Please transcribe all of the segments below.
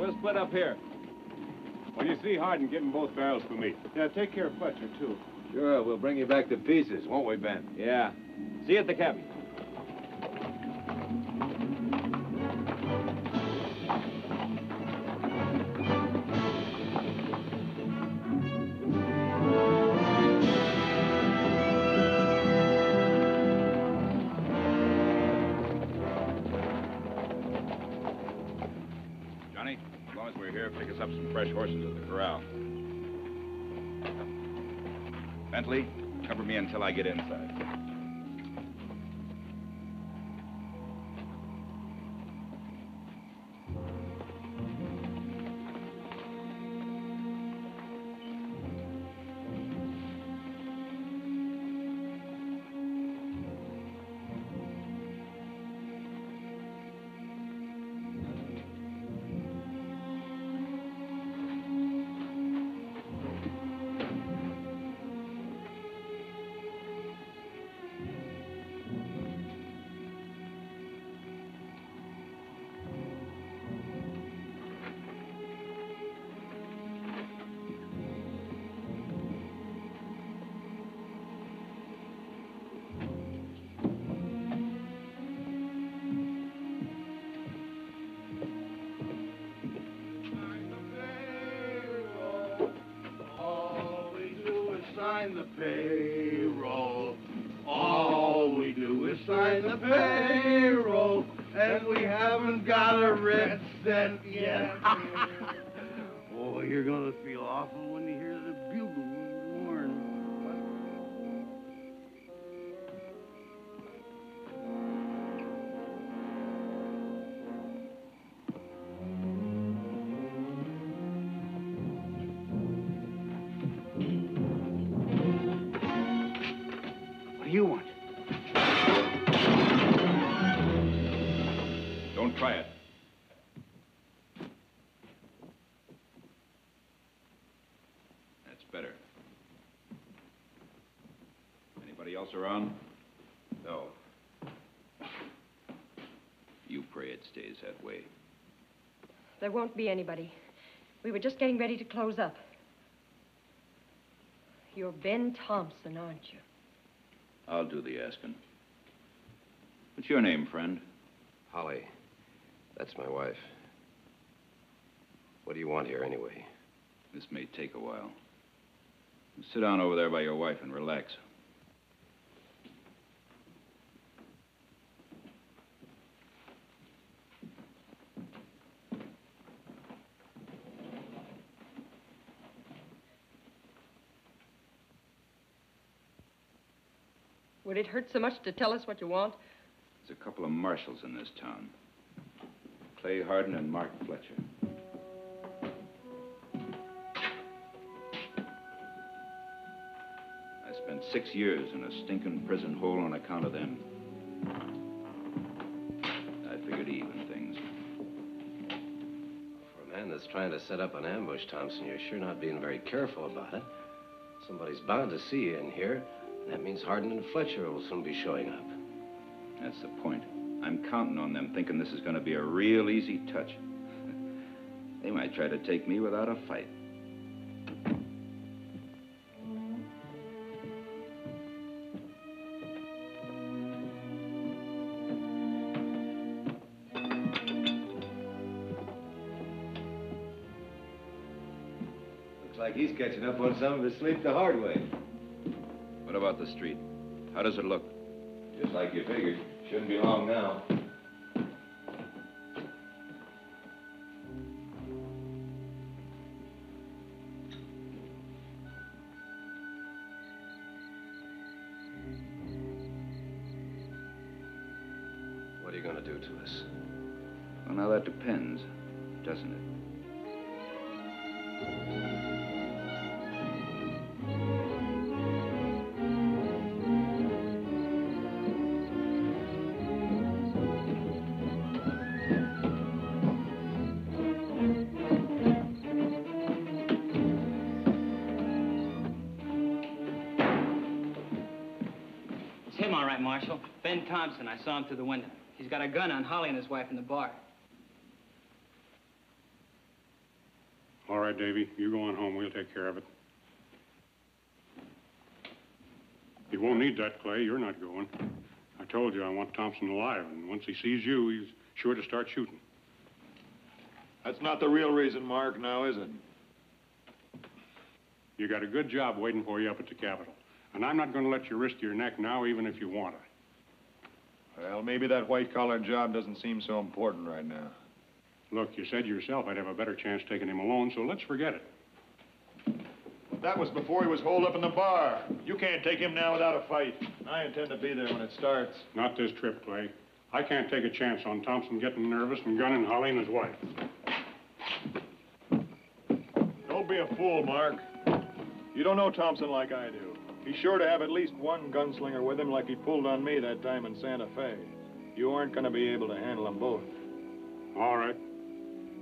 Let's split up here. When you see Hardin, give him both barrels for me. Yeah, take care of Fletcher, too. Sure, we'll bring you back to pieces, won't we, Ben? Yeah. See you at the cabin. Pick us up some fresh horses at the corral. Bentley, cover me until I get inside. Sign the payroll. All we do is sign the payroll, and we haven't got a red cent yet. Oh, you're gonna feel awful when you hear the bugle horn. What do you want? Don't try it. That's better. Anybody else around? No. You pray it stays that way. There won't be anybody. We were just getting ready to close up. You're Ben Thompson, aren't you? I'll do the asking. What's your name, friend? Holly. That's my wife. What do you want here, anyway? This may take a while. Sit down over there by your wife and relax. Would it hurt so much to tell us what you want? There's a couple of marshals in this town. Clay Hardin and Mark Fletcher. I spent 6 years in a stinking prison hole on account of them. I figured to even things. For a man that's trying to set up an ambush, Thompson, you're sure not being very careful about it. Somebody's bound to see you in here. That means Hardin and Fletcher will soon be showing up. That's the point. I'm counting on them thinking this is going to be a real easy touch. They might try to take me without a fight. Looks like he's catching up on some of his sleep the hard way. What about the street? How does it look? Just like you figured. Shouldn't be long now. What are you going to do to us? Well, now that depends, doesn't it? Marshal. Ben Thompson. I saw him through the window. He's got a gun on Holly and his wife in the bar. All right, Davy. You go on home. We'll take care of it. He won't need that, Clay. You're not going. I told you I want Thompson alive, and once he sees you, he's sure to start shooting. That's not the real reason, Mark, now, is it? You got a good job waiting for you up at the Capitol. And I'm not going to let you risk your neck now, even if you want to. Well, maybe that white-collar job doesn't seem so important right now. Look, you said yourself I'd have a better chance taking him alone, so let's forget it. But that was before he was holed up in the bar. You can't take him now without a fight. I intend to be there when it starts. Not this trip, Clay. I can't take a chance on Thompson getting nervous and gunning Hölle and his wife. Don't be a fool, Mark. You don't know Thompson like I do. He's sure to have at least one gunslinger with him like he pulled on me that time in Santa Fe. You aren't going to be able to handle them both. All right.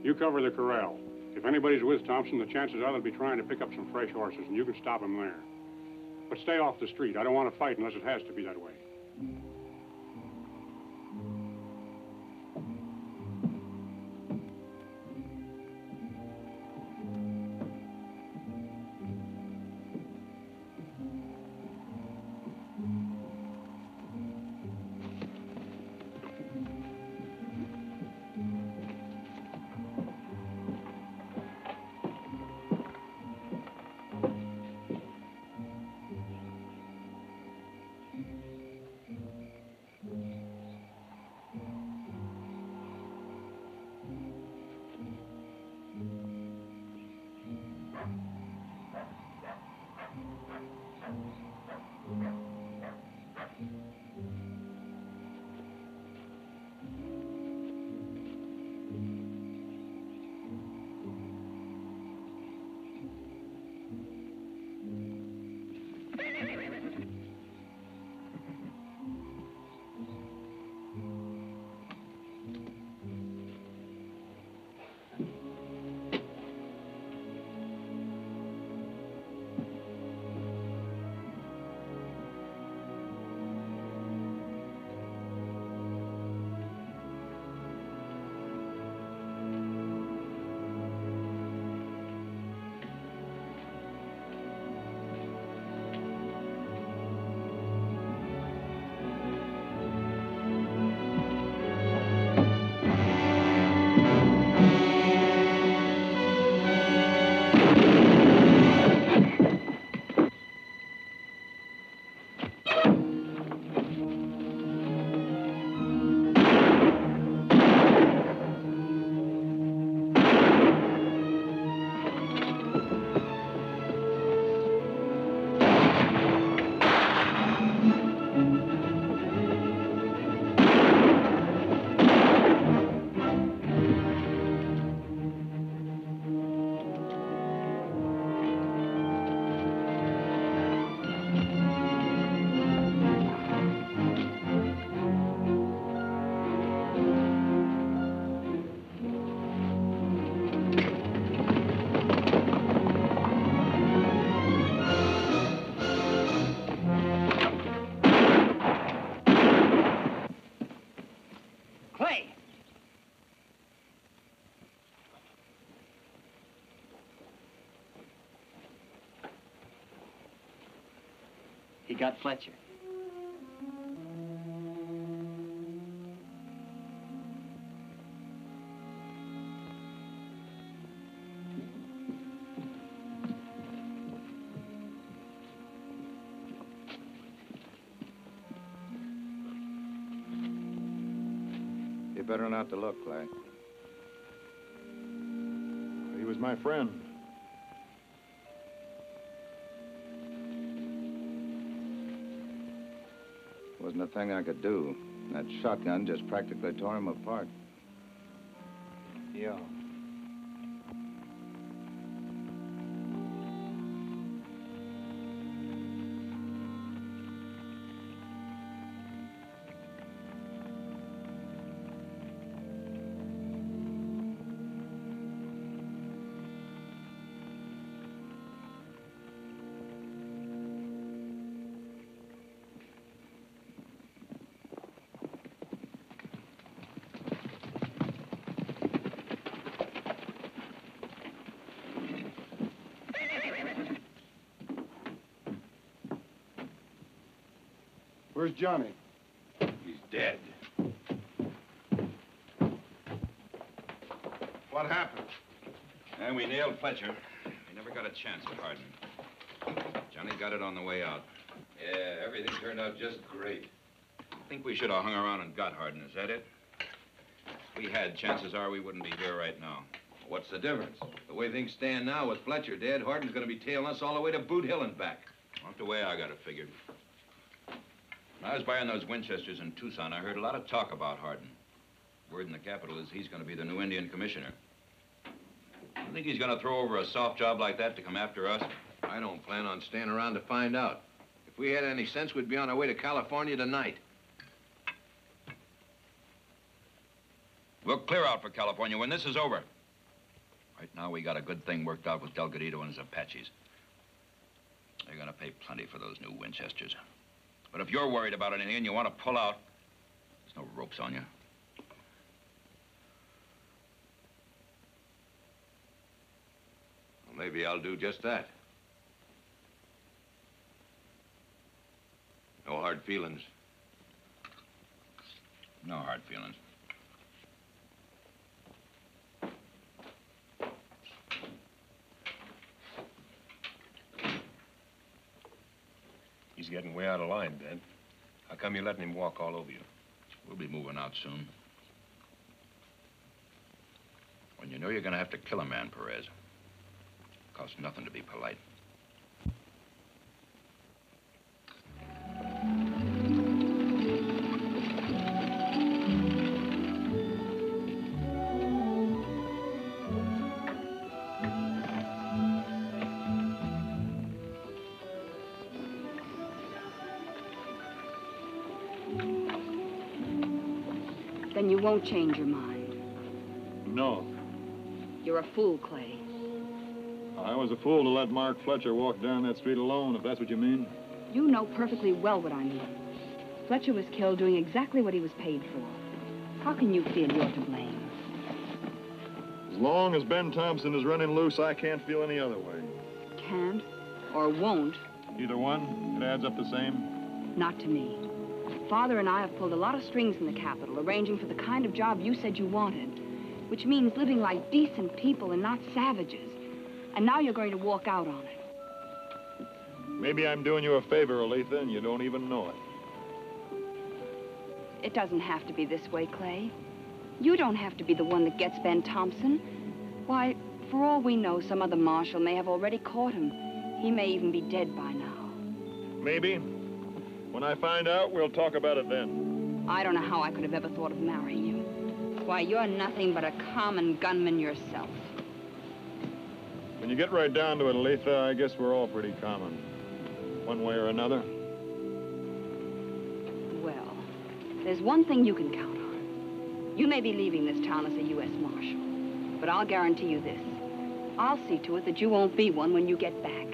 You cover the corral. If anybody's with Thompson, the chances are they'll be trying to pick up some fresh horses, and you can stop them there. But stay off the street. I don't want to fight unless it has to be that way. He got Fletcher. You better not to look, Clay. He was my friend. Wasn't a thing I could do. That shotgun just practically tore him apart. Yeah. Where's Johnny? He's dead. What happened? And we nailed Fletcher. We never got a chance at Hardin. Johnny got it on the way out. Yeah, everything turned out just great. I think we should have hung around and got Hardin. Is that it? If we had, chances are we wouldn't be here right now. What's the difference? The way things stand now with Fletcher dead, Hardin's gonna be tailing us all the way to Boot Hill and back. Not the way I got it figured. When I was buying those Winchesters in Tucson, I heard a lot of talk about Hardin. Word in the capital is he's gonna be the new Indian commissioner. You think he's gonna throw over a soft job like that to come after us? I don't plan on staying around to find out. If we had any sense, we'd be on our way to California tonight. We'll clear out for California when this is over. Right now, we got a good thing worked out with Delgadito and his Apaches. They're gonna pay plenty for those new Winchesters. But if you're worried about anything and you want to pull out, there's no ropes on you. Well, maybe I'll do just that. No hard feelings. No hard feelings. He's getting way out of line, Ben. How come you're letting him walk all over you? We'll be moving out soon. When you know you're gonna have to kill a man, Perez, it costs nothing to be polite. Then you won't change your mind. No. You're a fool, Clay. I was a fool to let Mark Fletcher walk down that street alone, if that's what you mean. You know perfectly well what I mean. Fletcher was killed doing exactly what he was paid for. How can you feel you're to blame? As long as Ben Thompson is running loose, I can't feel any other way. Can't or won't. Either one, it adds up the same. Not to me. Father and I have pulled a lot of strings in the capital, arranging for the kind of job you said you wanted, which means living like decent people and not savages. And now you're going to walk out on it. Maybe I'm doing you a favor, Aletha, and you don't even know it. It doesn't have to be this way, Clay. You don't have to be the one that gets Ben Thompson. Why, for all we know, some other marshal may have already caught him. He may even be dead by now. Maybe. When I find out, we'll talk about it then. I don't know how I could have ever thought of marrying you. Why, you're nothing but a common gunman yourself. When you get right down to it, Aletha, I guess we're all pretty common. One way or another. Well, there's one thing you can count on. You may be leaving this town as a U.S. Marshal, but I'll guarantee you this. I'll see to it that you won't be one when you get back.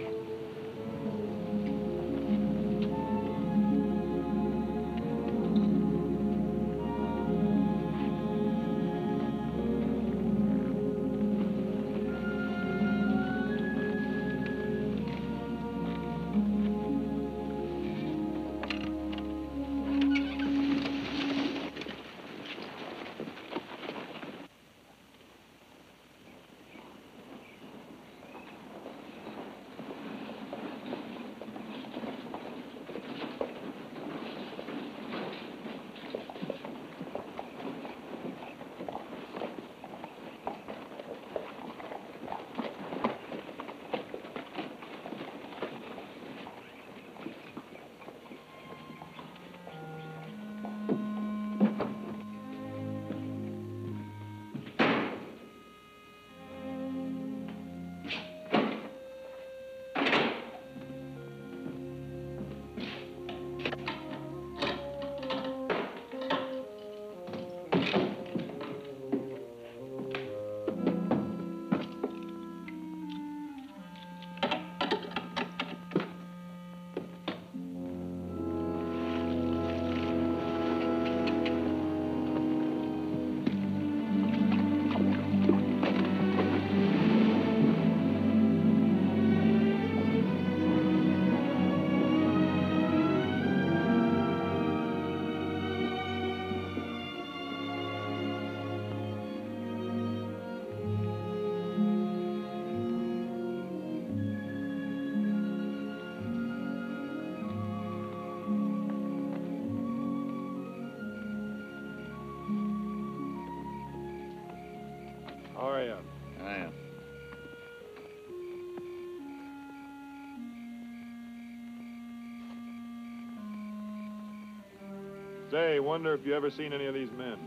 Say, wonder if you ever seen any of these men.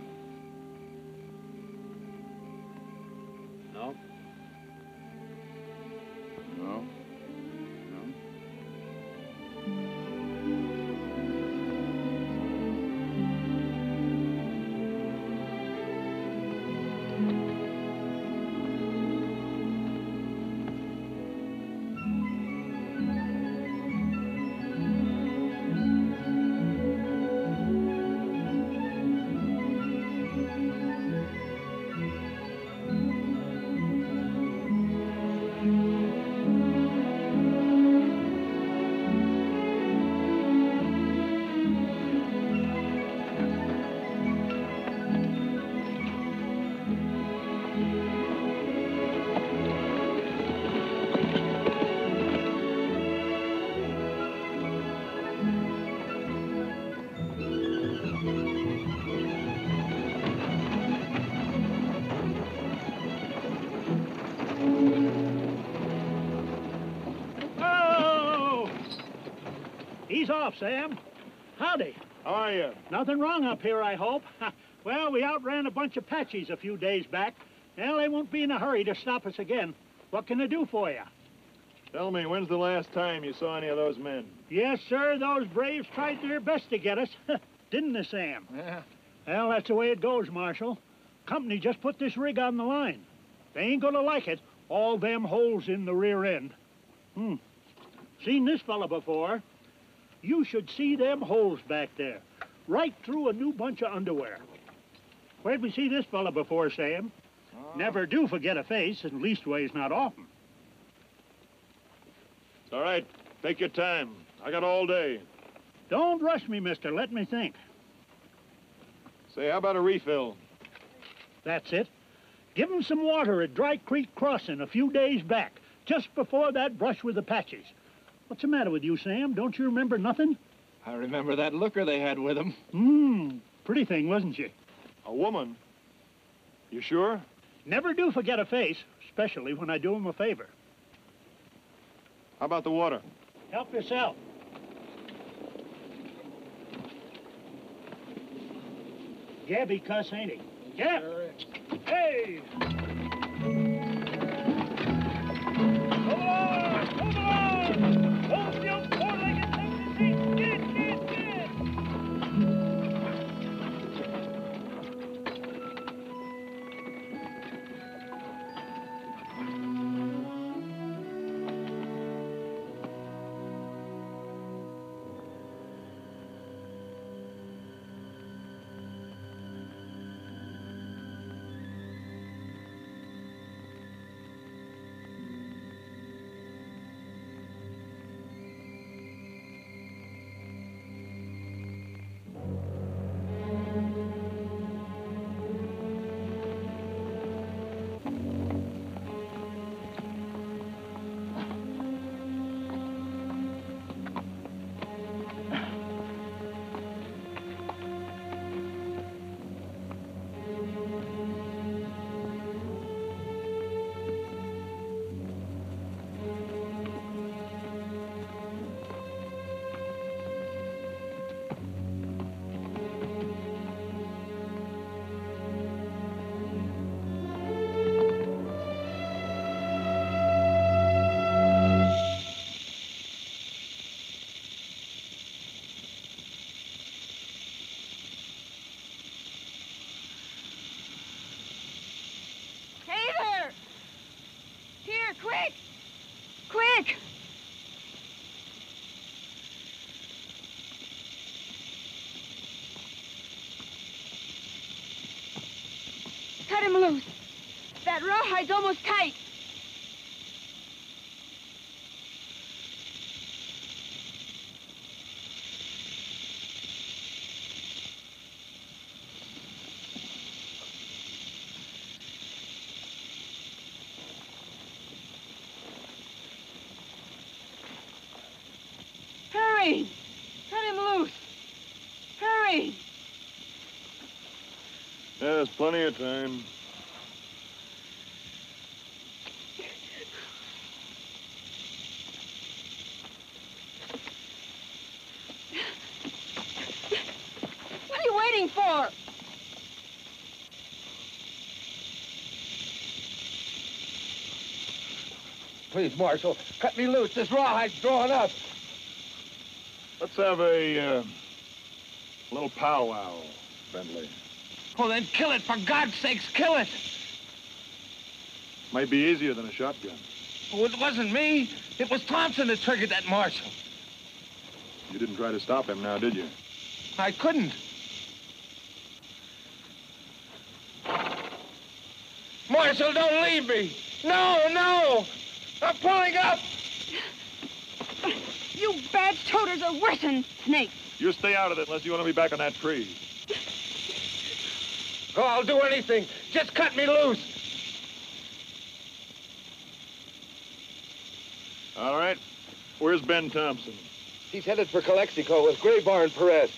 No. No. No. Ease off, Sam. Howdy. How are you? Nothing wrong up here, I hope. Well, we outran a bunch of Apaches a few days back. Well, they won't be in a hurry to stop us again. What can I do for you? Tell me, when's the last time you saw any of those men? Yes, sir, those braves tried their best to get us. Didn't they, Sam? Yeah. Well, that's the way it goes, Marshal. Company just put this rig on the line. They ain't gonna like it. All them holes in the rear end. Seen this fella before. You should see them holes back there. Right through a new bunch of underwear. Where'd we see this fella before, Sam? Never do forget a face, and leastways not often. It's all right. Take your time. I got all day. Don't rush me, mister. Let me think. Say, how about a refill? That's it. Give 'em some water at Dry Creek Crossing a few days back, just before that brush with Apaches. What's the matter with you, Sam? Don't you remember nothing? I remember that looker they had with them. Pretty thing, wasn't she? A woman? You sure? Never do forget a face, especially when I do 'em a favor. How about the water? Help yourself. Gabby cuss, ain't he? Gab! Hey! Move along! Move along! Hold your four-legged thing to see! Get! Quick! Cut him loose. That rawhide's almost tight. Hurry! Cut him loose! Hurry! Yeah, there's plenty of time. What are please, Marshal. Cut me loose. This rawhide's drawing up. Let's have a little powwow, Bentley. Well, then kill it. For God's sakes, kill it. Might be easier than a shotgun. Oh, it wasn't me. It was Thompson that triggered that Marshal. You didn't try to stop him now, did you? I couldn't. Marshal, don't leave me. No, no. I'm pulling up. You bad toters are worse than snakes. You stay out of it unless you want to be back on that tree. Oh, I'll do anything. Just cut me loose. All right. Where's Ben Thompson? He's headed for Calexico with Graybar and Perez.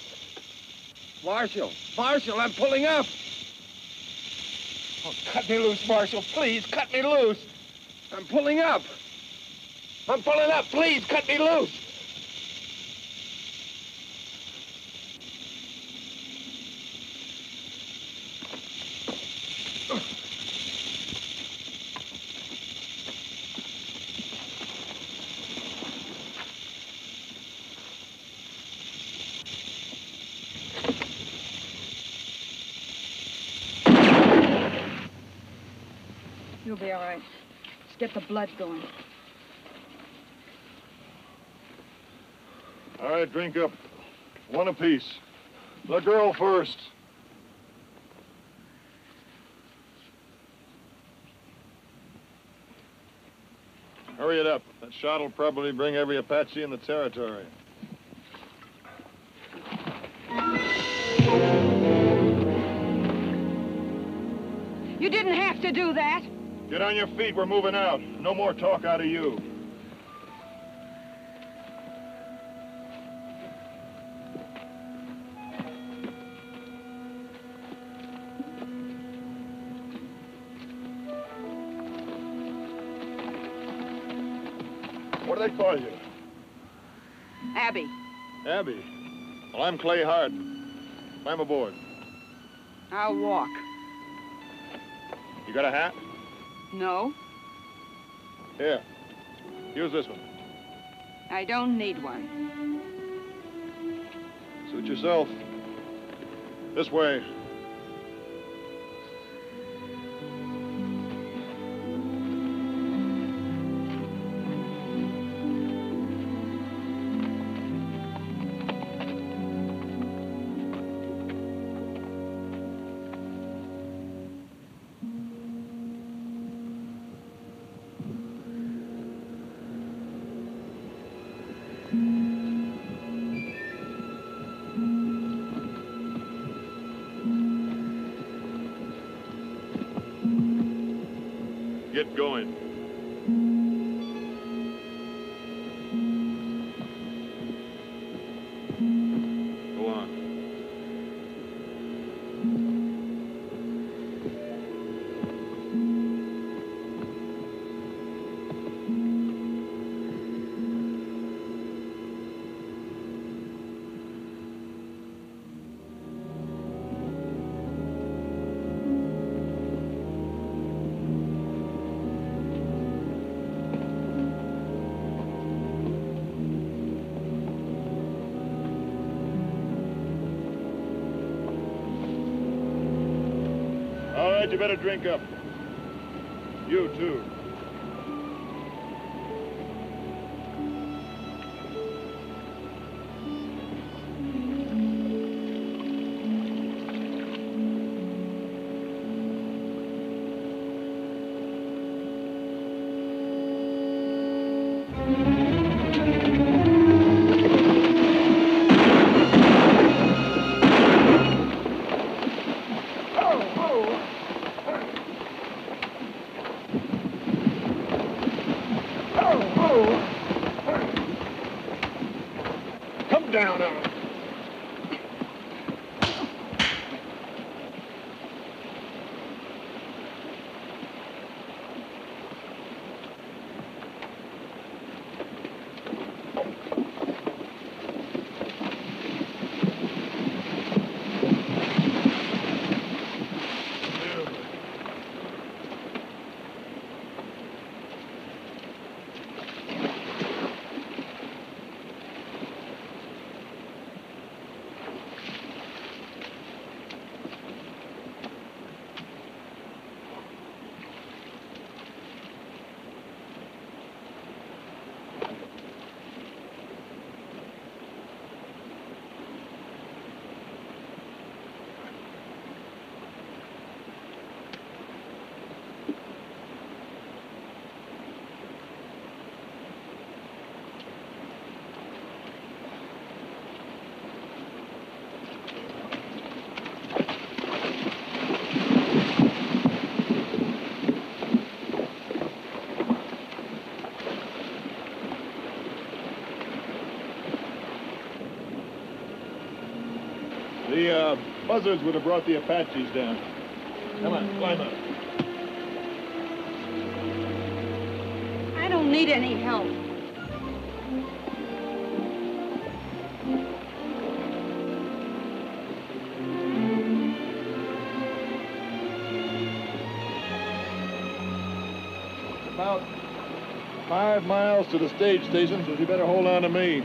Marshal, I'm pulling up. Oh, cut me loose, Marshal. Please, cut me loose. I'm pulling up. I'm pulling up. Please, cut me loose. You'll be all right. Let's get the blood going. All right, drink up. One apiece. The girl first. Hurry it up. That shot will probably bring every Apache in the territory. You didn't have to do that. Get on your feet. We're moving out. No more talk out of you. What do they call you? Abby. Abby. Well, I'm Clay Hardin. Climb aboard. I'll walk. You got a hat? No, Here. Use this one. I don't need one. Suit yourself. This way. Get going. Go on. All right, you better drink up. You, too. Come down on it. The buzzards would have brought the Apaches down. Come on, climb up. I don't need any help. About 5 miles to the stage station, so you better hold on to me.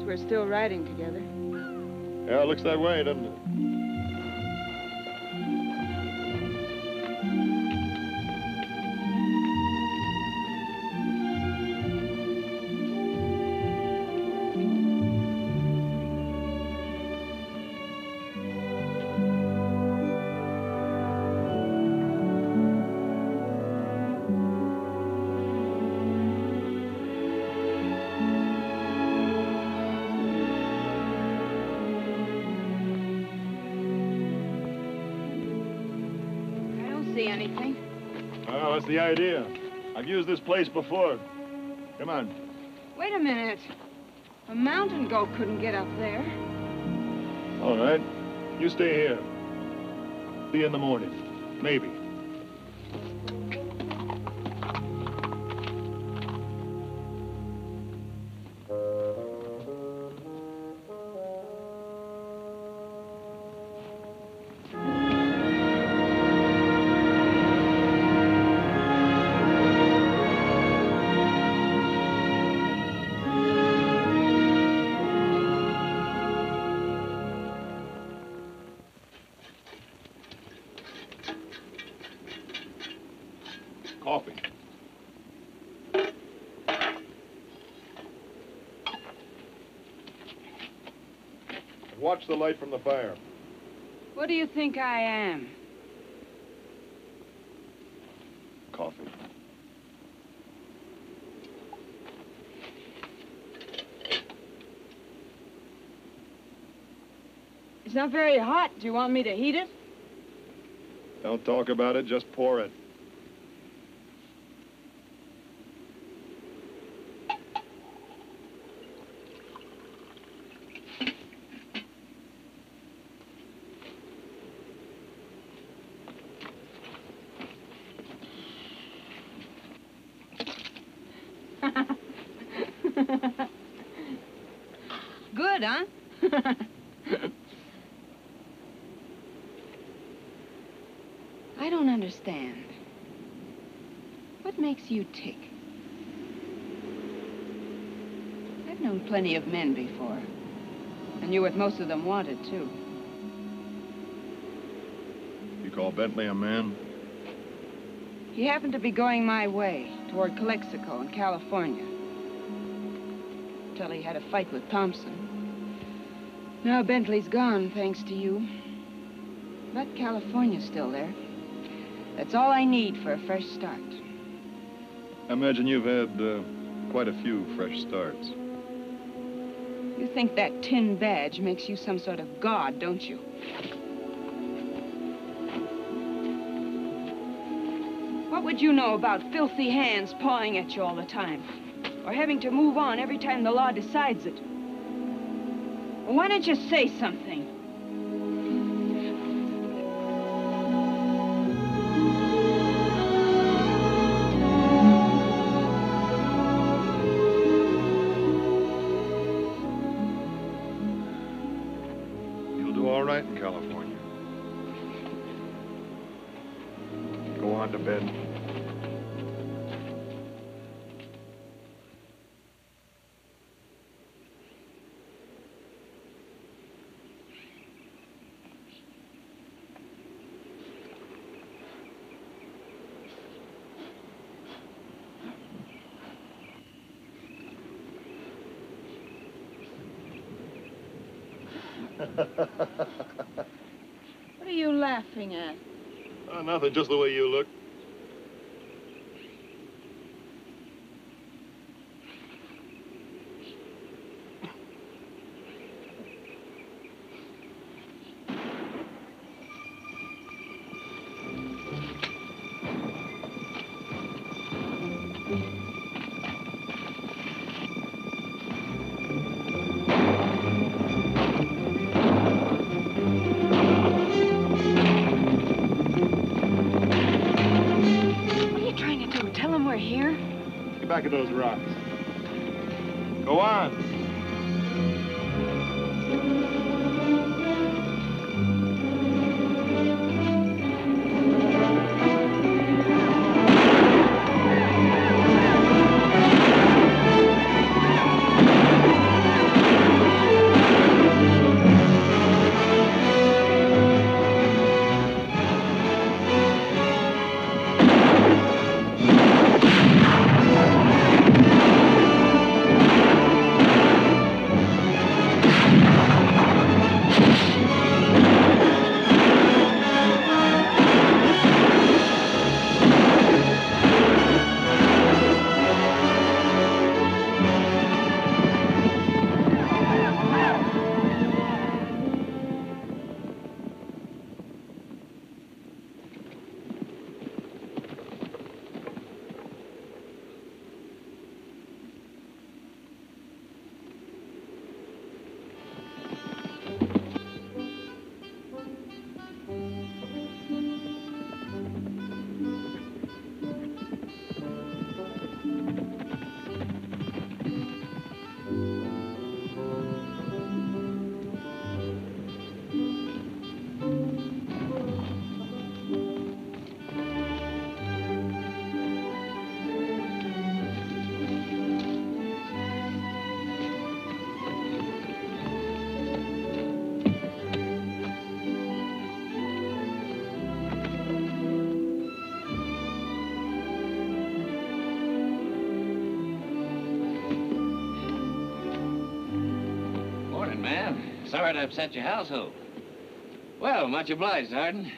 We're still riding together. Yeah, it looks that way, doesn't it? Anything? Oh, that's the idea. I've used this place before. Come on. Wait a minute. A mountain goat couldn't get up there. All right. You stay here. See you in the morning. Maybe. Coffee. Watch the light from the fire. What do you think I am? Coffee. It's not very hot. Do you want me to heat it? Don't talk about it, just pour it. Good, huh? I don't understand. What makes you tick? I've known plenty of men before. I knew what most of them wanted, too. You call Bentley a man? He happened to be going my way, toward Calexico in California. Till he had a fight with Thompson. Now Bentley's gone, thanks to you. But California's still there. That's all I need for a fresh start. I imagine you've had quite a few fresh starts. You think that tin badge makes you some sort of god, don't you? What would you know about filthy hands pawing at you all the time? Or having to move on every time the law decides it? Well, why don't you say something? You'll do all right in California. Go on to bed. What are you laughing at? Oh, nothing, just the way you look. Back of those rocks. Go on. Sorry to upset your household. Well, much obliged, Hardin.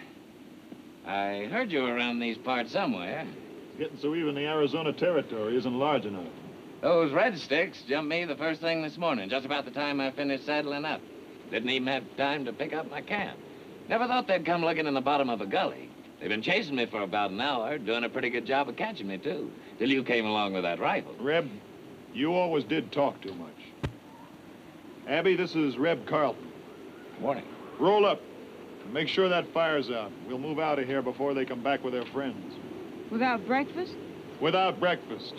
I heard you were around these parts somewhere. It's getting so even the Arizona territory isn't large enough. Those red sticks jumped me the first thing this morning, just about the time I finished saddling up. Didn't even have time to pick up my camp. Never thought they'd come looking in the bottom of a gully. They've been chasing me for about an hour, doing a pretty good job of catching me, too, till you came along with that rifle. Reb, you always did talk too much. Abby, this is Reb Carlton. Morning. Roll up. Make sure that fire's out. We'll move out of here before they come back with their friends. Without breakfast? Without breakfast.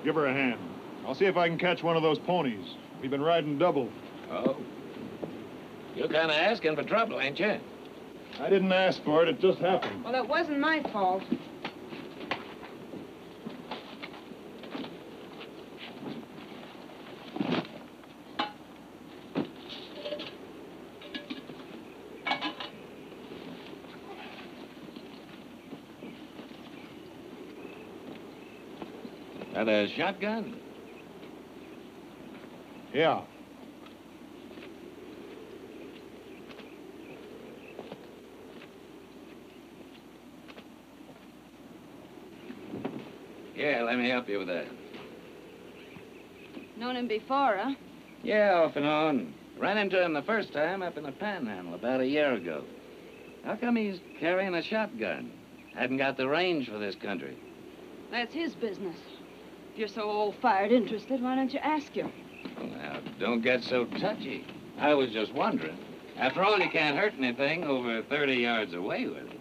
Give her a hand. I'll see if I can catch one of those ponies. We've been riding double. Oh. You're kind of asking for trouble, ain't you? I didn't ask for it. It just happened. Well, it wasn't my fault. That a shotgun? Yeah. Yeah, let me help you with that. Known him before, huh? Yeah, off and on. Ran into him the first time up in the Panhandle about a year ago. How come he's carrying a shotgun? Hadn't got the range for this country. That's his business. If you're so old-fired interested, why don't you ask him? Well, now, don't get so touchy. I was just wondering. After all, you can't hurt anything over 30 yards away with it.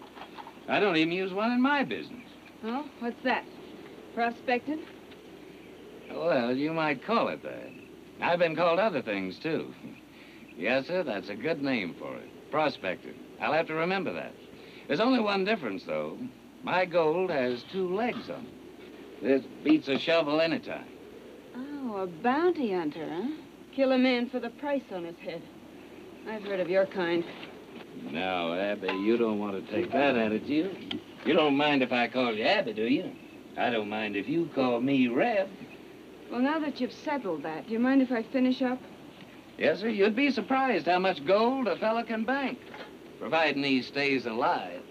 I don't even use one in my business. Oh, what's that? Prospecting? Well, you might call it that. I've been called other things, too. Yes, sir, that's a good name for it. Prospector. I'll have to remember that. There's only one difference, though. My gold has 2 legs on it. This beats a shovel anytime. Oh, a bounty hunter, huh? Kill a man for the price on his head. I've heard of your kind. No, Abby, you don't want to take that attitude. You don't mind if I call you Abby, do you? I don't mind if you call me Reb. Well, now that you've settled that, do you mind if I finish up? Yes, sir. You'd be surprised how much gold a fella can bank, providing he stays alive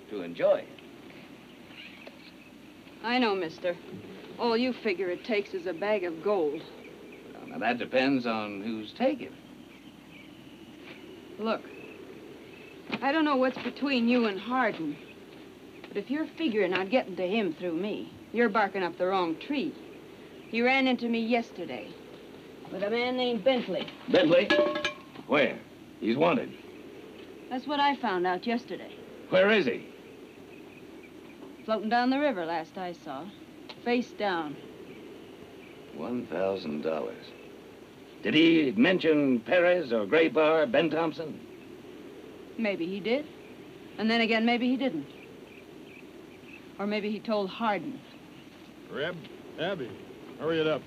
to enjoy it. I know, mister. All you figure it takes is a bag of gold. Well, now, that depends on who's taking it. Look, I don't know what's between you and Hardin, but if you're figuring on getting to him through me, you're barking up the wrong tree. He ran into me yesterday with a man named Bentley. Bentley? Where? He's wanted. That's what I found out yesterday. Where is he? Floating down the river last I saw. Face down. $1,000. Did he mention Perez or Gray Bar, Ben Thompson? Maybe he did. And then again, maybe he didn't. Or maybe he told Hardin. Reb, Abby, hurry it up.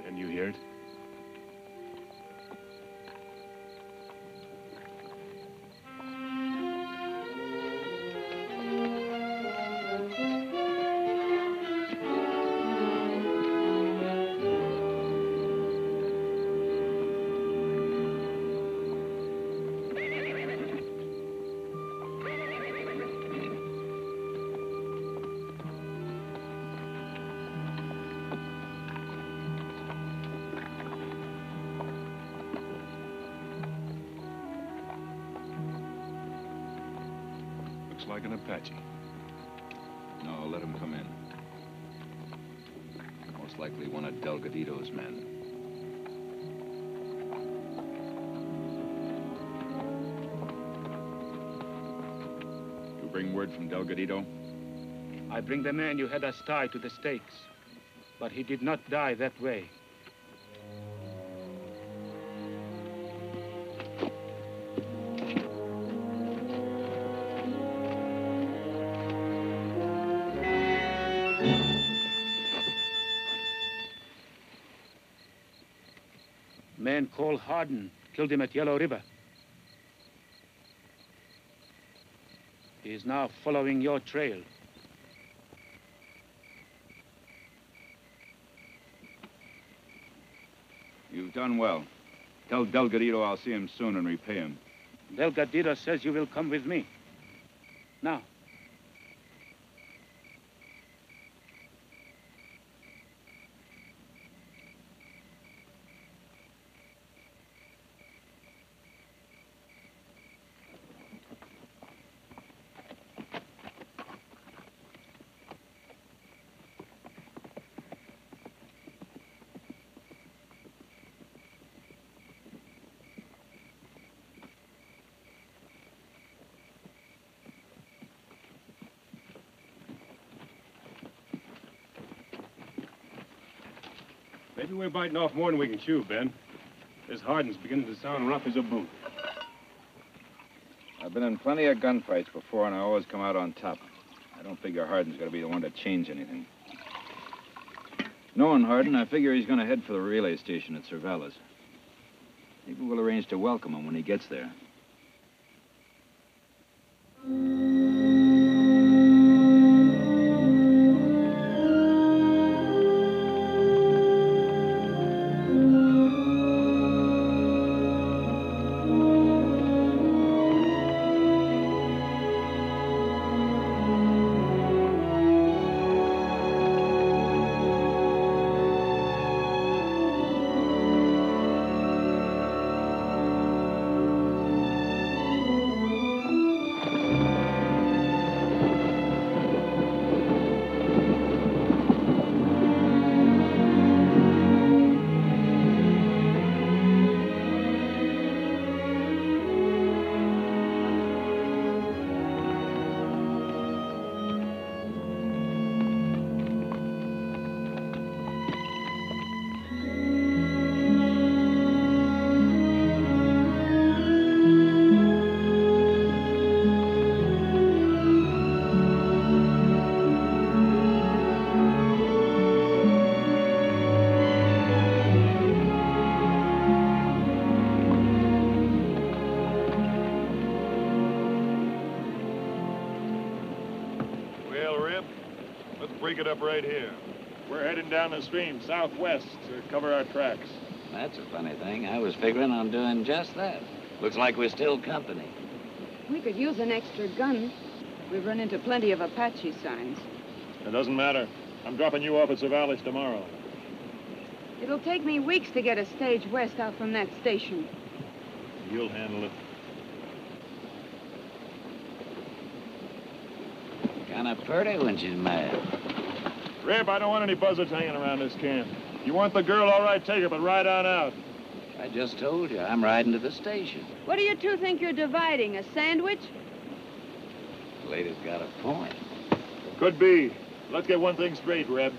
And you hear it? Looks like an Apache. No, let him come in. Most likely one of Delgadito's men. You bring word from Delgadito? I bring the man you had us tie to the stakes, but he did not die that way. Man called Hardin killed him at Yellow River. He is now following your trail. You've done well. Tell Delgadito I'll see him soon and repay him. Delgadito says you will come with me. Now. Maybe we're biting off more than we can chew, Ben. This Hardin's beginning to sound rough as a boot. I've been in plenty of gunfights before, and I always come out on top. I don't figure Hardin's going to be the one to change anything. Knowing Hardin, I figure he's going to head for the relay station at Cervelas. Maybe we'll arrange to welcome him when he gets there. Let's break it up right here. We're heading down the stream southwest to cover our tracks. That's a funny thing. I was figuring on doing just that. Looks like we're still company. We could use an extra gun. We've run into plenty of Apache signs. It doesn't matter. I'm dropping you off at Savalis tomorrow. It'll take me weeks to get a stage west out from that station. You'll handle it. Kind of pretty when she's mad. Rip, I don't want any buzzards hanging around this camp. You want the girl, all right, take her, but ride on out. I just told you, I'm riding to the station. What do you two think you're dividing, a sandwich? The lady's got a point. Could be. Let's get one thing straight, Reb.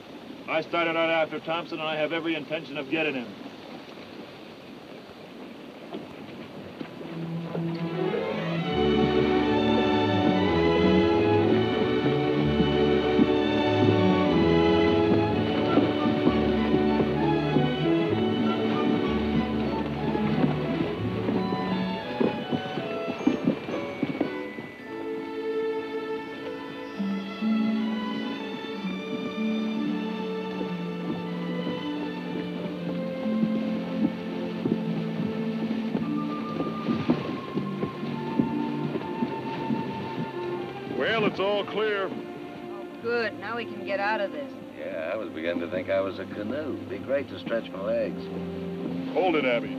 I started out after Thompson, and I have every intention of getting him. Well, it's all clear. Oh, good. Now we can get out of this. Yeah, I was beginning to think I was a canoe. Be great to stretch my legs. Hold it, Abby.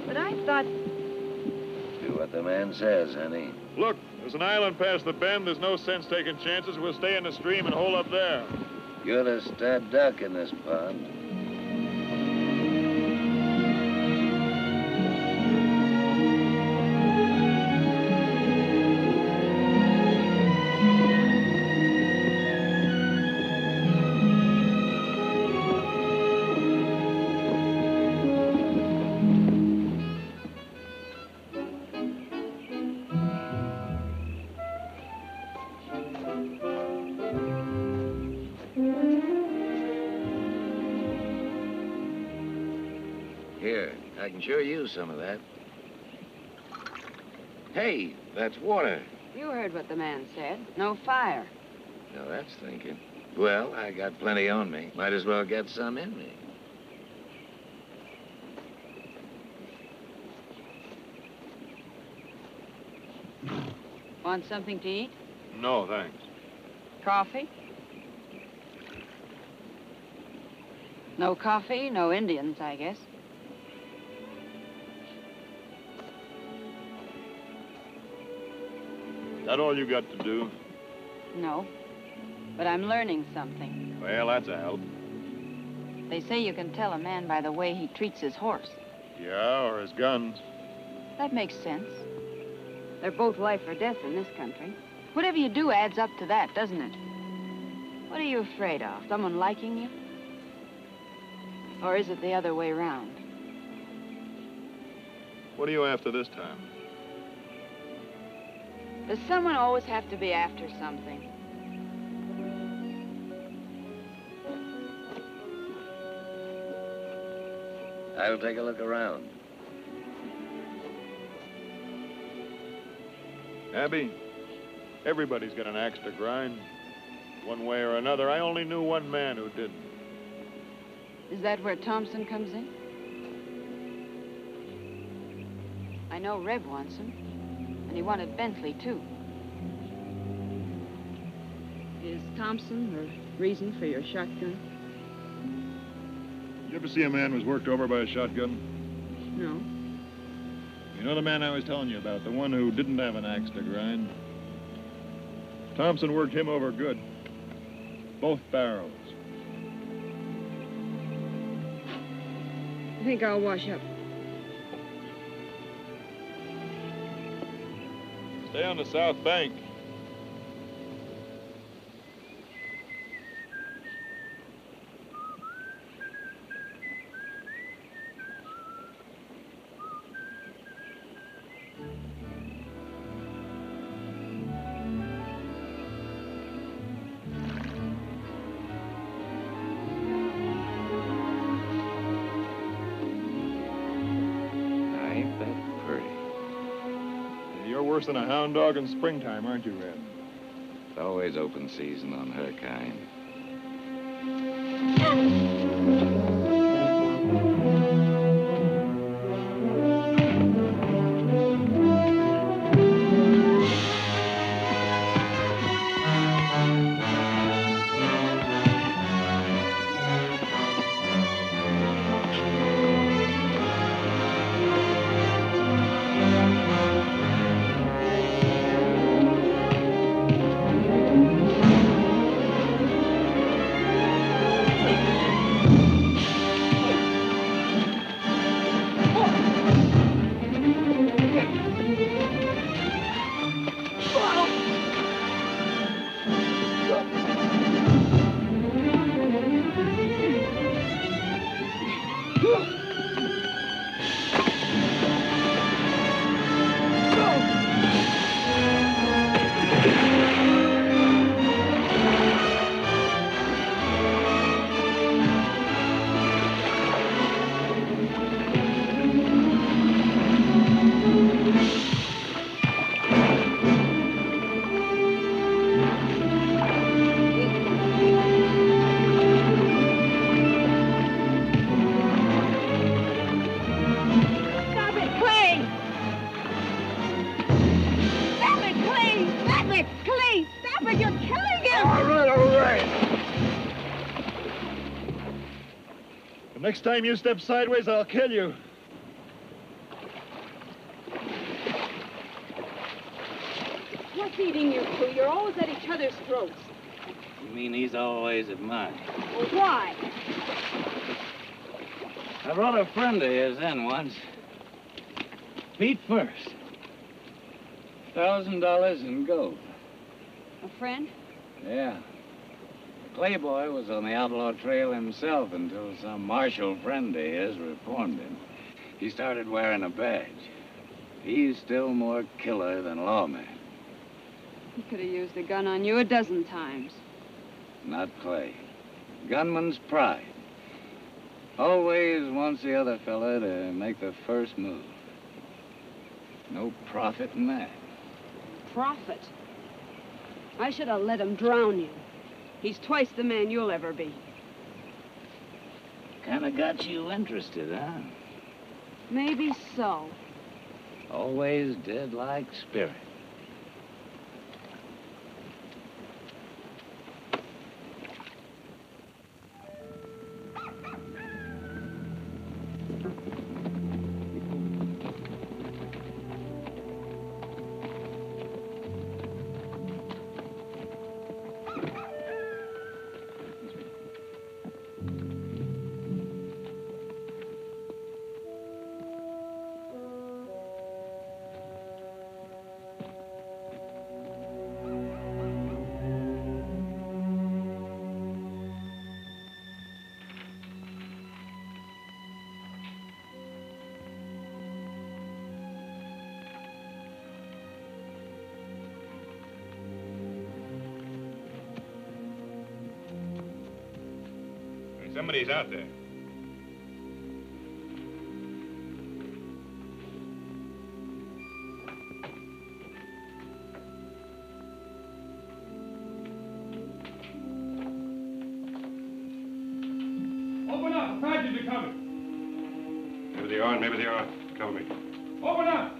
But I thought... Do what the man says, honey. Look, there's an island past the bend. There's no sense taking chances. We'll stay in the stream and hole up there. You're a stud duck in this pond. Here, I can sure use some of that. Hey, that's water. You heard what the man said. No fire. Now that's thinking. Well, I got plenty on me. Might as well get some in me. Want something to eat? No, thanks. Coffee? No coffee, no Indians, I guess. That all you got to do? No. But I'm learning something. Well, that's a help. They say you can tell a man by the way he treats his horse. Yeah, or his guns. That makes sense. They're both life or death in this country. Whatever you do adds up to that, doesn't it? What are you afraid of? Someone liking you? Or is it the other way around? What are you after this time? Does someone always have to be after something? I'll take a look around. Abby, everybody's got an axe to grind. One way or another. I only knew one man who didn't. Is that where Thompson comes in? I know Reb wants him. And he wanted Bentley, too. Is Thompson the reason for your shotgun? You ever see a man who's worked over by a shotgun? No. You know the man I was telling you about, the one who didn't have an axe to grind? Thompson worked him over good. Both barrels. I think I'll wash up. Stay on the south bank. Worse than a hound dog in springtime, aren't you, Red? It's always open season on her kind. Next time you step sideways, I'll kill you. What's eating you two? You're always at each other's throats. You mean he's always at mine? Well, why? I brought a friend of his in once. Feet first. $1,000 in gold. A friend? Yeah. The Clay boy was on the outlaw trail himself until some marshal friend of his reformed him. He started wearing a badge. He's still more killer than lawman. He could have used a gun on you a dozen times. Not Clay. Gunman's pride. Always wants the other fella to make the first move. No profit in that. Profit? I should have let him drown you. He's twice the man you'll ever be. Kinda got you interested, huh? Maybe so. Always did like spirit. Somebody's out there. Open up! Apaches are coming! Maybe they are, maybe they aren't. Cover me. Open up!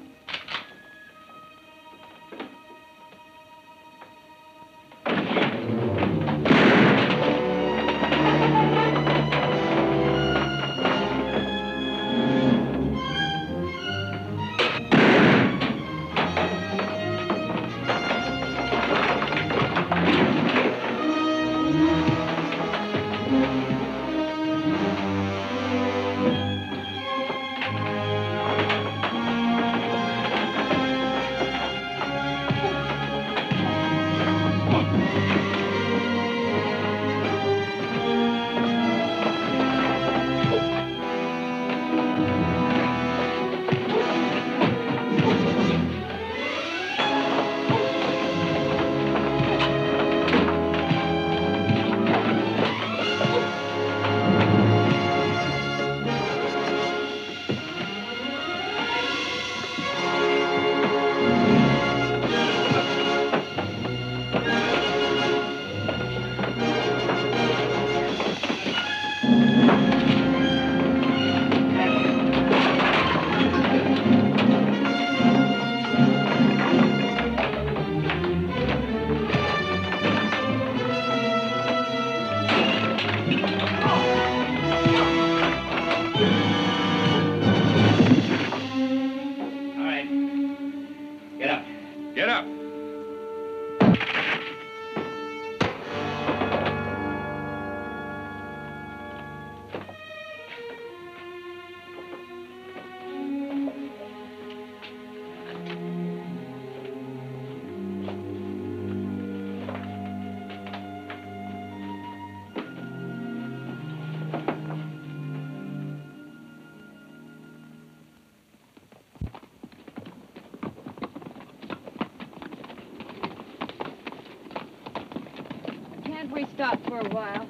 We stop for a while.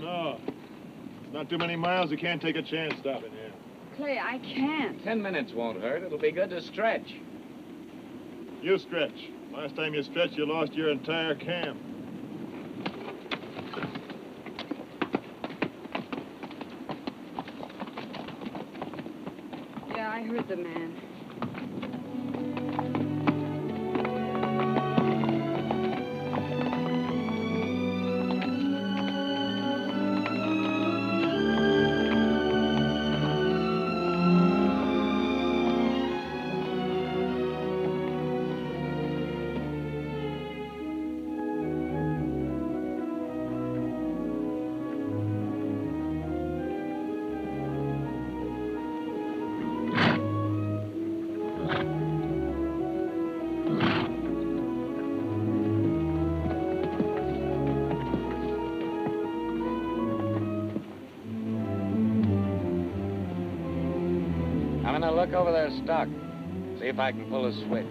No. It's not too many miles. You can't take a chance stopping here. Clay, I can't. 10 minutes won't hurt. It'll be good to stretch. You stretch. Last time you stretched, you lost your entire camp. Yeah, I heard the man. gonna look over their stock. See if I can pull a switch.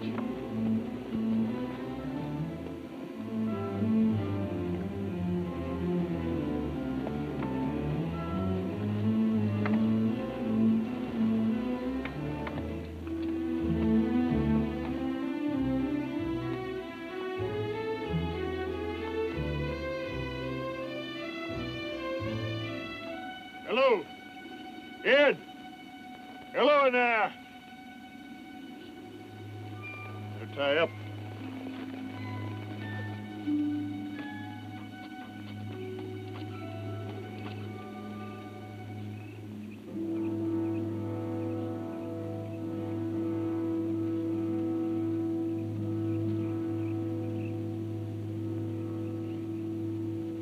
Hello? Ed? Hello in there. Better tie up.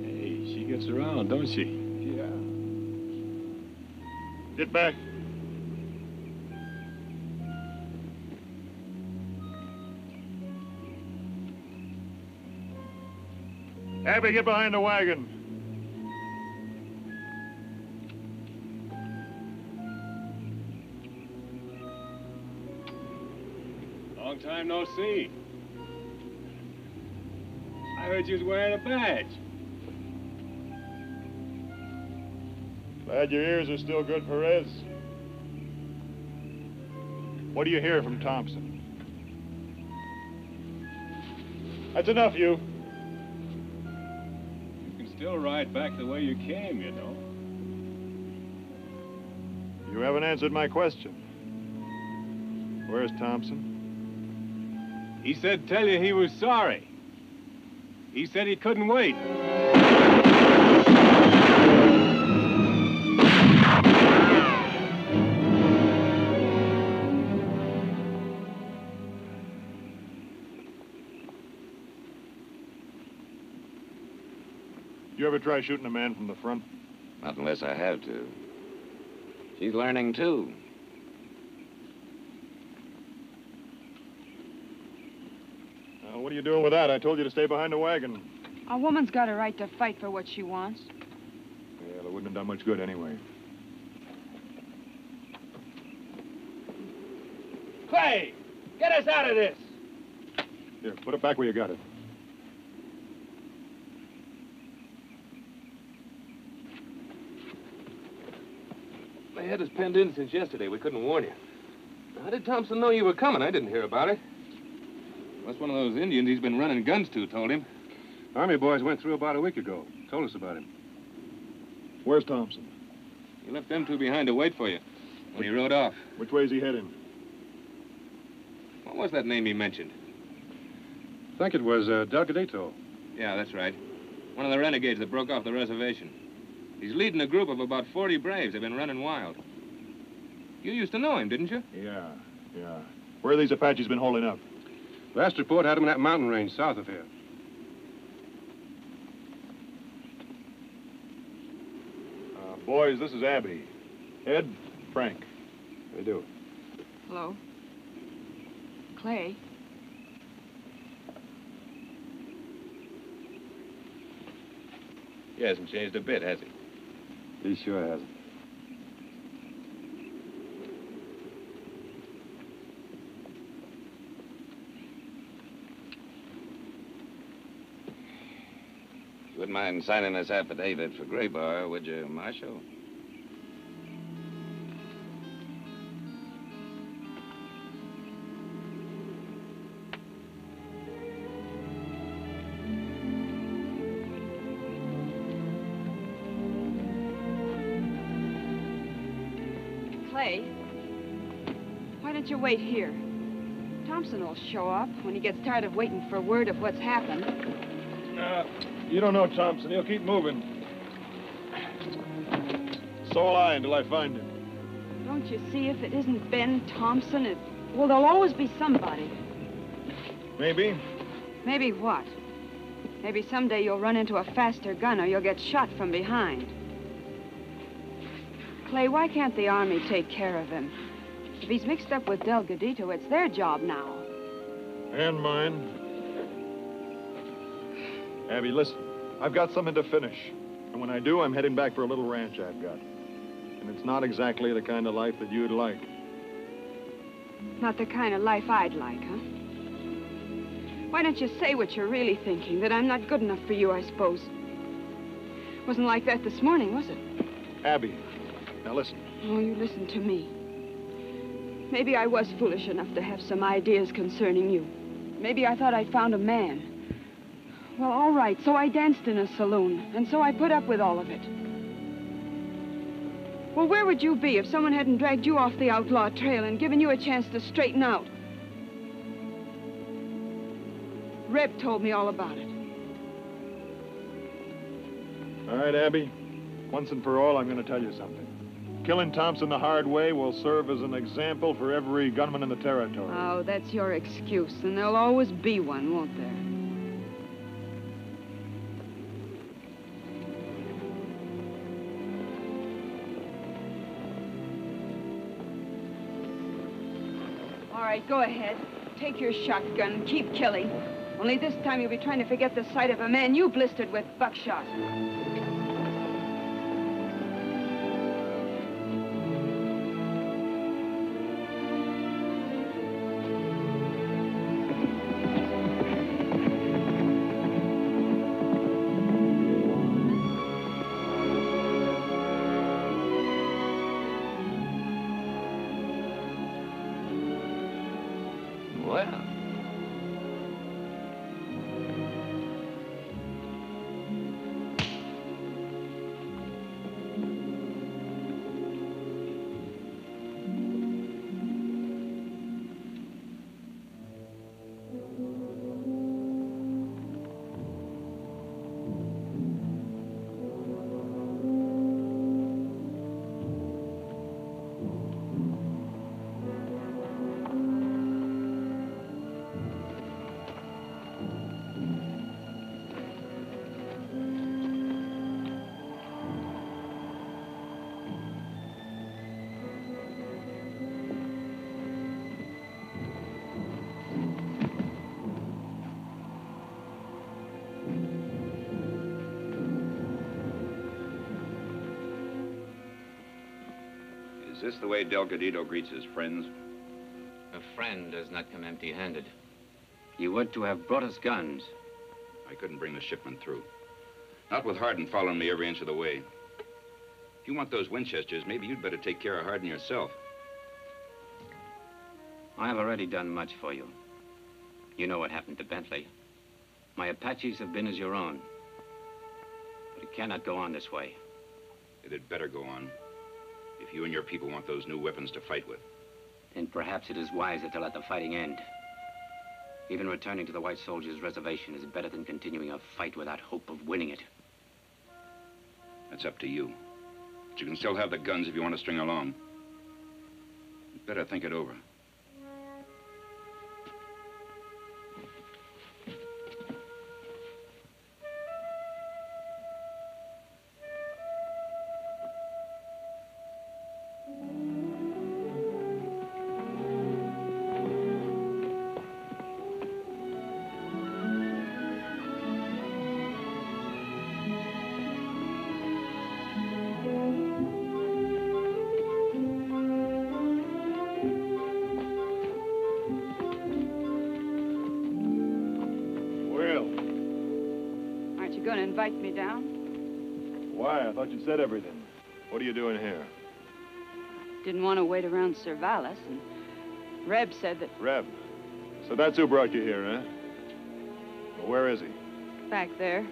Hey, she gets around, don't she? Yeah. Get back. Abby, get behind the wagon. Long time no see. I heard you was wearing a badge. Glad your ears are still good, Perez. What do you hear from Thompson? That's enough, you. You can still ride back the way you came, you know. You haven't answered my question. Where's Thompson? He said tell you he was sorry. He said he couldn't wait. You ever try shooting a man from the front? Not unless I have to. She's learning, too. What are you doing with that? I told you to stay behind the wagon. A woman's got a right to fight for what she wants. Yeah, that wouldn't have done much good anyway. Clay, get us out of this. Here, put it back where you got it. They had us penned in since yesterday. We couldn't warn you. How did Thompson know you were coming? I didn't hear about it. Unless one of those Indians he's been running guns to told him. Army boys went through about a week ago. Told us about him. Where's Thompson? He left them two behind to wait for you when he rode off. Which way's he heading? What was that name he mentioned? I think it was Delgadito. Yeah, that's right. One of the renegades that broke off the reservation. He's leading a group of about 40 braves. They've been running wild. You used to know him, didn't you? Yeah. Where have these Apaches been holding up? Last report had them in that mountain range south of here. Boys, this is Abby. Ed, Frank. How you do? Hello? Clay? He hasn't changed a bit, has he? He sure hasn't. You wouldn't mind signing this affidavit for Graybar, would you, Marshal? Clay, why don't you wait here? Thompson will show up when he gets tired of waiting for word of what's happened. You don't know Thompson. He'll keep moving. So will I until I find him. Don't you see, if it isn't Ben Thompson, well, there'll always be somebody. Maybe. Maybe what? Maybe someday you'll run into a faster gun or you'll get shot from behind. Clay, why can't the Army take care of him? If he's mixed up with Delgadito, it's their job now. And mine. Abby, listen. I've got something to finish. And when I do, I'm heading back for a little ranch I've got. And it's not exactly the kind of life that you'd like. Not the kind of life I'd like, huh? Why don't you say what you're really thinking? That I'm not good enough for you, I suppose. Wasn't like that this morning, was it? Abby, now listen. Oh, you listen to me. Maybe I was foolish enough to have some ideas concerning you. Maybe I thought I'd found a man. Well, all right, so I danced in a saloon, and so I put up with all of it. Well, where would you be if someone hadn't dragged you off the outlaw trail and given you a chance to straighten out? Reb told me all about it. All right, Abby. Once and for all, I'm going to tell you something. Killing Thompson the hard way will serve as an example for every gunman in the territory. Oh, that's your excuse, and there'll always be one, won't there? All right, go ahead. Take your shotgun and keep killing. Only this time you'll be trying to forget the sight of a man you blistered with buckshot. Well, Is this the way Delgadito greets his friends? a friend does not come empty-handed. You were to have brought us guns. I couldn't bring the shipment through. Not with Hardin following me every inch of the way. If you want those Winchesters, maybe you'd better take care of Hardin yourself. I have already done much for you. You know what happened to Bentley. My Apaches have been as your own. But it cannot go on this way. It had better go on. If you and your people want those new weapons to fight with. Then perhaps it is wiser to let the fighting end. Even returning to the white soldiers' reservation is better than continuing a fight without hope of winning it. That's up to you. But you can still have the guns if you want to string along. You'd better think it over. Invite me down? Why? I thought you'd said everything. What are you doing here? Didn't want to wait around Cervalis, and Reb said that... Reb? So that's who brought you here, huh? Well, where is he? Back there.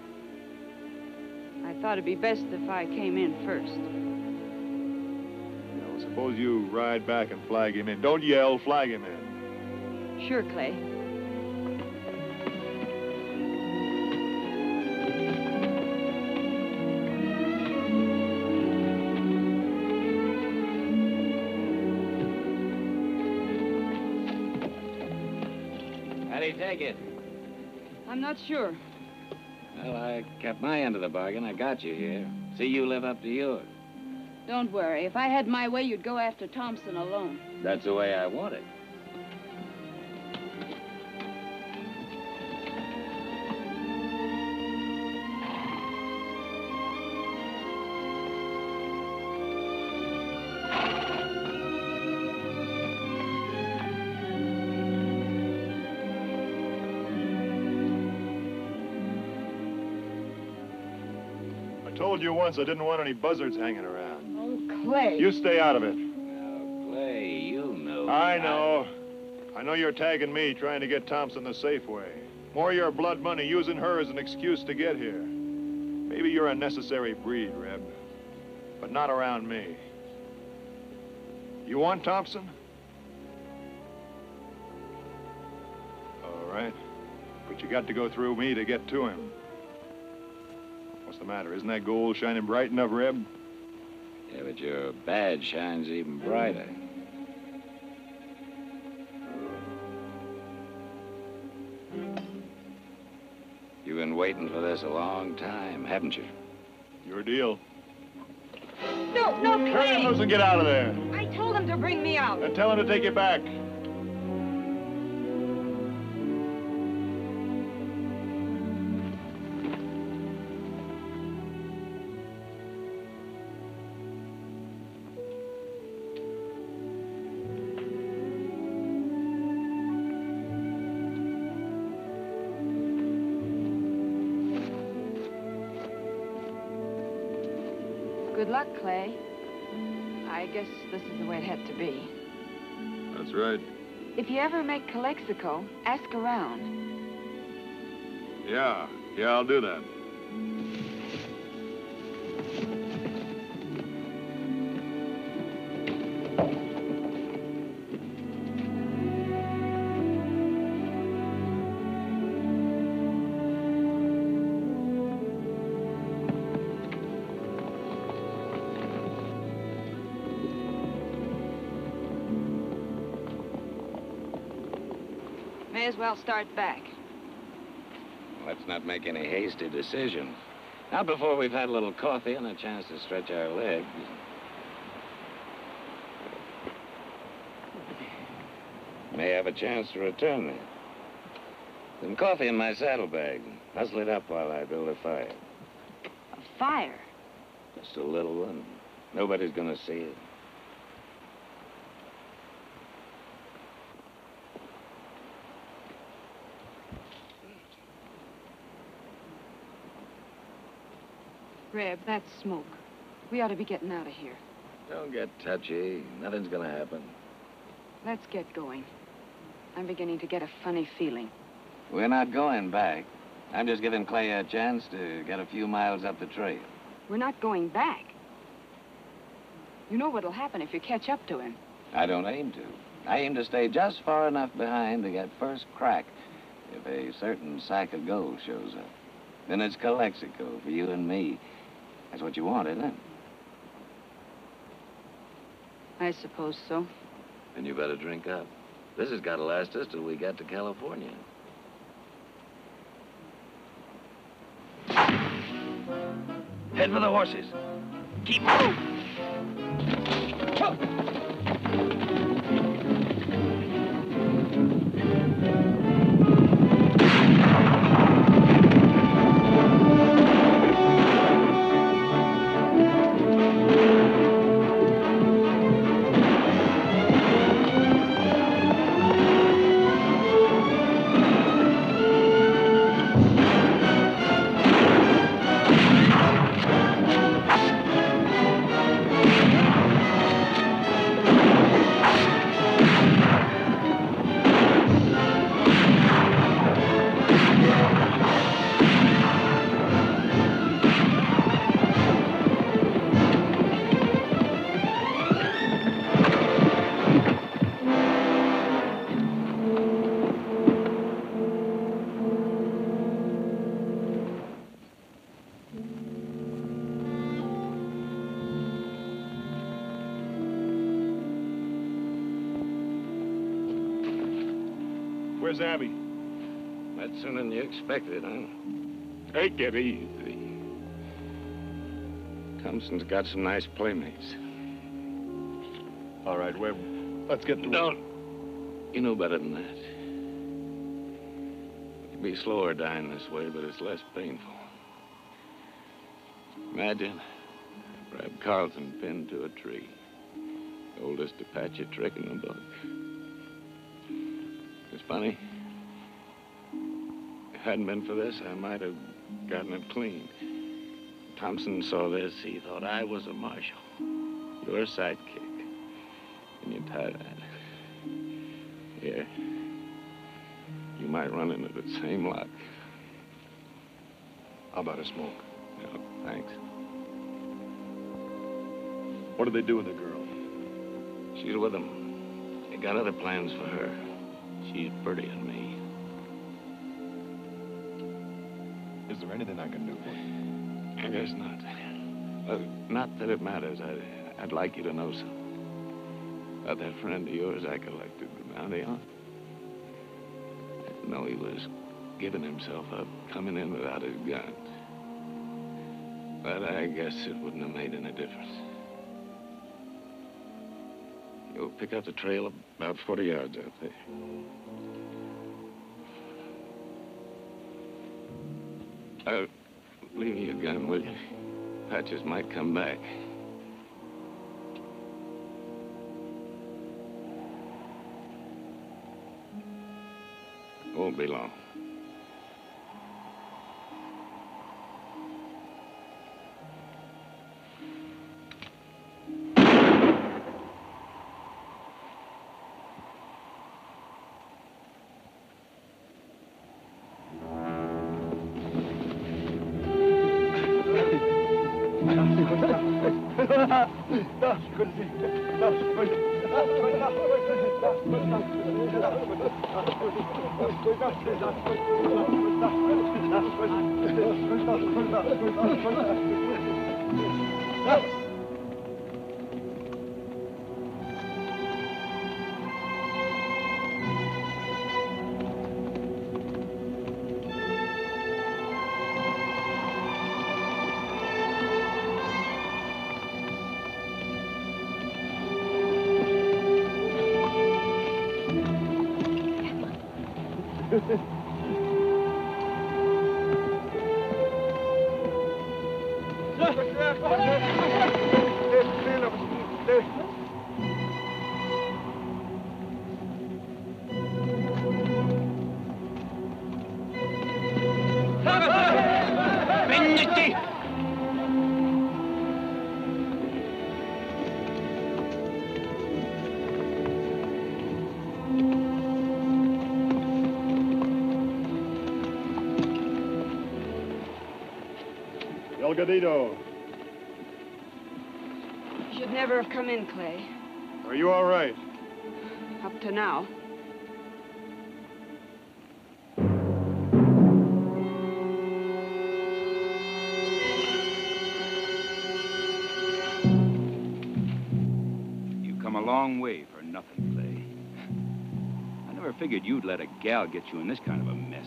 I thought it'd be best if I came in first. Well, suppose you ride back and flag him in. Don't yell, flag him in. Sure, Clay. Take it. I'm not sure. Well, I kept my end of the bargain. I got you here. See you live up to yours. Don't worry. If I had my way, you'd go after Thompson alone. That's the way I want it. Told you once I didn't want any buzzards hanging around. Oh, Clay. You stay out of it. Now, Clay, you know. I know. I know you're tagging me, trying to get Thompson the safe way. More your blood money, using her as an excuse to get here. Maybe you're a necessary breed, Reb. But not around me. You want Thompson? All right. But you got to go through me to get to him. What's the matter? Isn't that gold shining bright enough, Reb? Yeah, but your badge shines even brighter. You've been waiting for this a long time, haven't you? Your deal. No, Clay! Turn him loose and get out of there. I told him to bring me out. And tell him to take you back. Good luck, Clay. I guess this is the way it had to be. That's right. If you ever make Calexico, ask around. Yeah, I'll do that. May as well start back. Let's not make any hasty decision. Not before we've had a little coffee and a chance to stretch our legs. May have a chance to return there. Some coffee in my saddlebag. Hustle it up while I build a fire. A fire? Just a little one. Nobody's gonna see it. Reb, that's smoke. We ought to be getting out of here. Don't get touchy. Nothing's gonna happen. Let's get going. I'm beginning to get a funny feeling. We're not going back. I'm just giving Clay a chance to get a few miles up the trail. We're not going back. You know what'll happen if you catch up to him. I don't aim to. I aim to stay just far enough behind to get first crack if a certain sack of gold shows up. Then it's Calexico for you and me. That's what you want, isn't it? I suppose so. Then you better drink up. This has got to last us till we get to California. Head for the horses. Keep moving. Where's Abby? That's sooner than you expected, huh? Take it easy. Thompson's got some nice playmates. All right, let's get to Don't. You know better than that. It can be slower dying this way, but it's less painful. Imagine Reb Carlton pinned to a tree. Oldest Apache trick in the book. It's funny. If it hadn't been for this, I might have gotten it clean. Thompson saw this, he thought I was a marshal. Your sidekick. And you tie that. Here. You might run into the same luck. How about a smoke? No, thanks. What did they do with the girl? She's with them. They got other plans for her. She's pretty than me. Is there anything I can do for you? I guess not. Not that it matters. I'd like you to know something. About that friend of yours I collected the bounty on. I know he was giving himself up, coming in without his guns. But I guess it wouldn't have made any difference. You'll pick up the trail about 40 yards out there. Leave me your gun, will you? Patches might come back. Won't be long. Delgadito, You should never have come in, Clay. are you all right? Up to now. You've come a long way for nothing, Clay. I never figured you'd let a gal get you in this kind of a mess.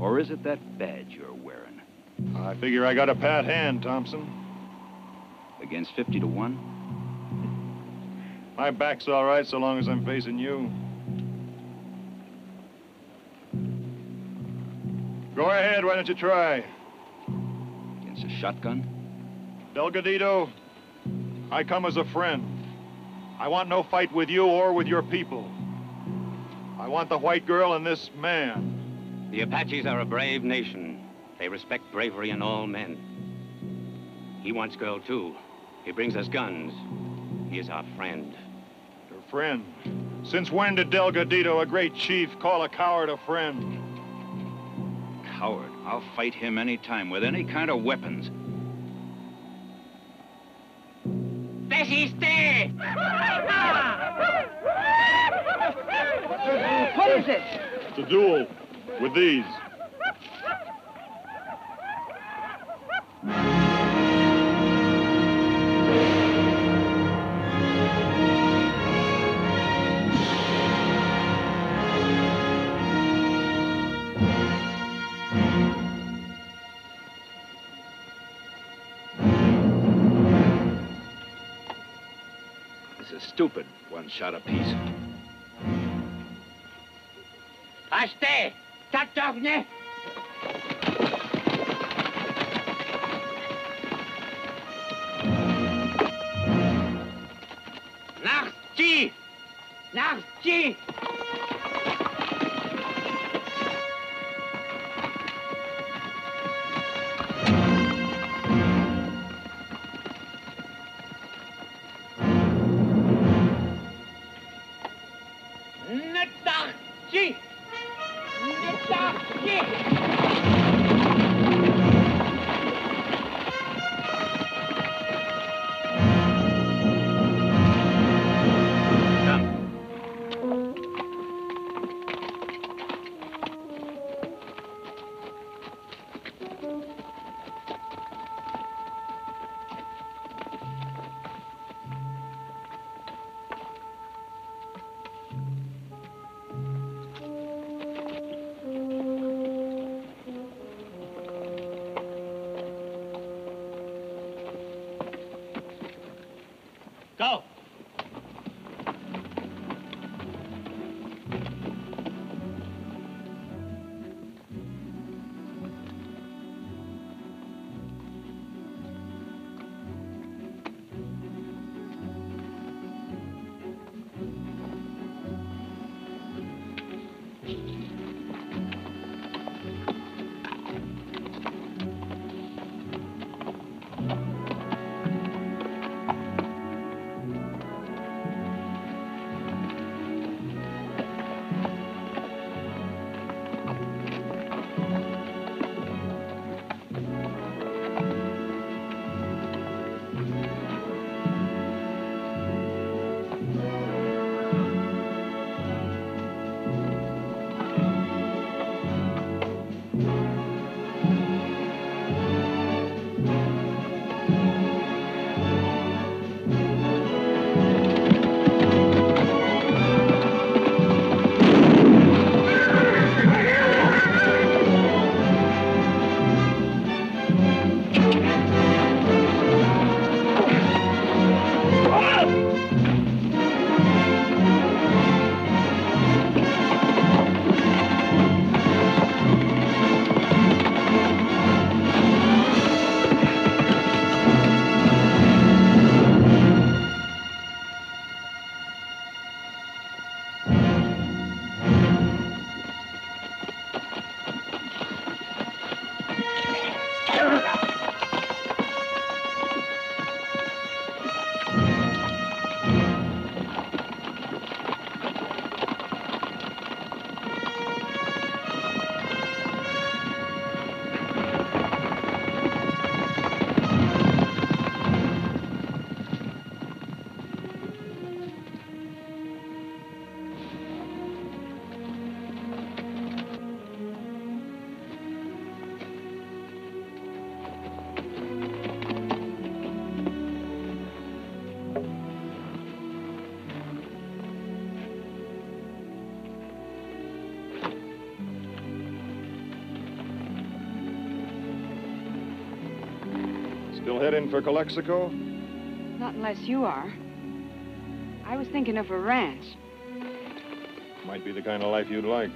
Or is it that badge you're wearing? I figure I got a pat hand, Thompson. Against 50 to 1? My back's all right so long as I'm facing you. Go ahead, why don't you try? Against a shotgun? Delgadito, I come as a friend. I want no fight with you or with your people. I want the white girl and this man. The Apaches are a brave nation. They respect bravery in all men. He wants girl, too. He brings us guns. He is our friend. Your friend? Since when did Delgadito, a great chief, call a coward a friend? Coward? I'll fight him any time with any kind of weapons. Desiste! What is it? It's a duel with these. Stupid, one shot apiece. Aste! Tatovne! Nachti! Nachti! Gee! Go. Still heading for Calexico? Not unless you are. I was thinking of a ranch. Might be the kind of life you'd like.